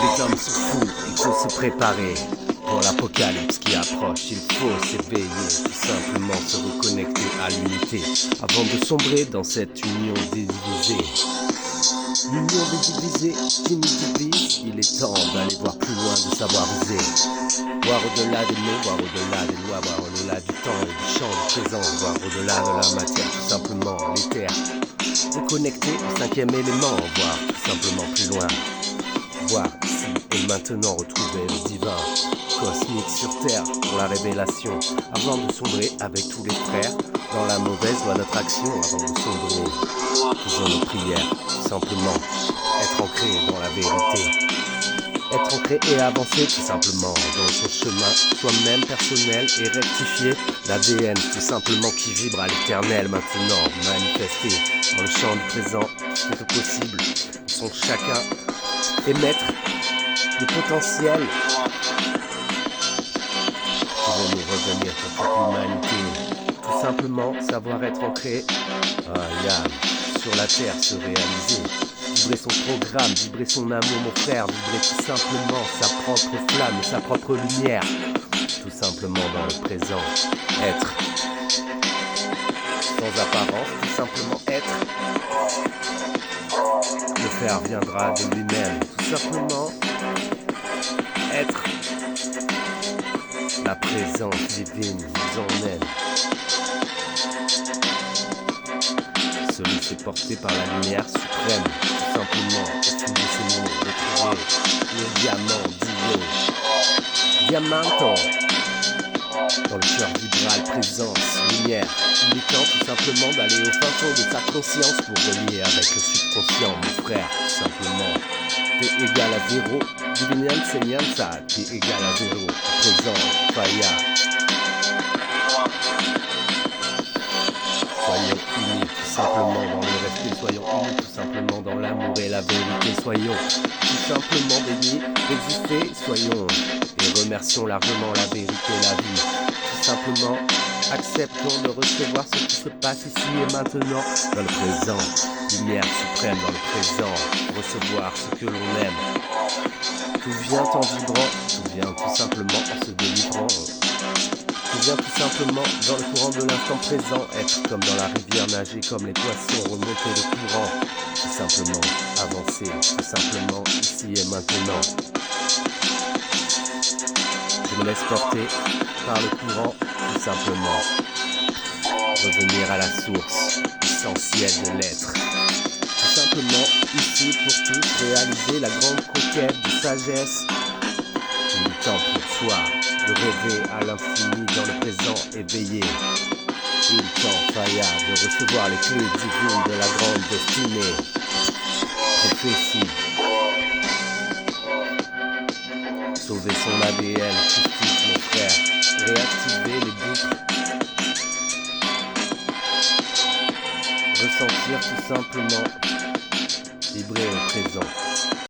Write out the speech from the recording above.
Les hommes sont fous, il faut se préparer pour l'apocalypse qui approche. Il faut s'éveiller, tout simplement se reconnecter à l'unité avant de sombrer dans cette union divisée. L'union des divisés qui nous divise, il est temps d'aller voir plus loin, de savoir user. Voir au-delà des mots, voir au-delà des lois, voir au-delà du temps et du champ du présent, voir au-delà de la matière, tout simplement l'éther. Reconnecter au cinquième élément, voir tout simplement plus loin. Voir ici et maintenant retrouver le divin, cosmique sur terre pour la révélation, avant de sombrer avec tous les frères dans la mauvaise loi notre action, avant de sombrer. Faisons nos prières, tout simplement, être ancré dans la vérité. Être ancré et avancer tout simplement dans son chemin, soi-même personnel et rectifier l'ADN tout simplement qui vibre à l'éternel maintenant, manifesté dans le champ du présent, c'est tout possible, ils sont chacun émettre des potentiels qui vont nous revenir pour toute l'humanité. Tout simplement savoir être ancré sur la terre, se réaliser, vibrer son programme, vibrer son amour mon frère, vibrer tout simplement sa propre flamme, sa propre lumière, tout simplement dans le présent, être sans apparence, tout simplement être. Le faire viendra de lui-même, tout simplement être. La présence divine vous emmène. Celui s'est porté par la lumière suprême, tout simplement, au fil de ces mots, retrouver le diamant divin. Diamanto, dans le cœur vibral, présence, lumière. Il est temps tout simplement d'aller au fin fond de sa conscience pour relier avec le subconscient, mon frère, tout simplement. T égale à 0, divinian senianza, T égale à 0, présent, faya. Soyons unis tout simplement dans le respect, soyons unis tout simplement dans l'amour et la vérité, soyons tout simplement bénis d'exister, soyons et remercions largement la vérité, la vie, tout simplement acceptons de recevoir ce qui se passe ici et maintenant dans le présent, lumière suprême dans le présent, recevoir ce que l'on aime, tout vient en vibrant, tout vient tout simplement en se délivrant. Tout vient tout simplement dans le courant de l'instant présent, être comme dans la rivière, nager comme les poissons, remonter le courant, tout simplement avancer, tout simplement ici et maintenant. Je me laisse porter par le courant, tout simplement. Revenir à la source essentielle de l'être. Tout simplement ici pour tous réaliser la grande conquête de sagesse. Il est temps pour soi de rêver à l'infini dans le présent éveillé. Il est temps, Faya, de recevoir les clés divines de la grande destinée. Prophétie. Sauver son ADN, justice, mon frère. Réactiver les boucles. Ressentir tout simplement. Vibrer le présent.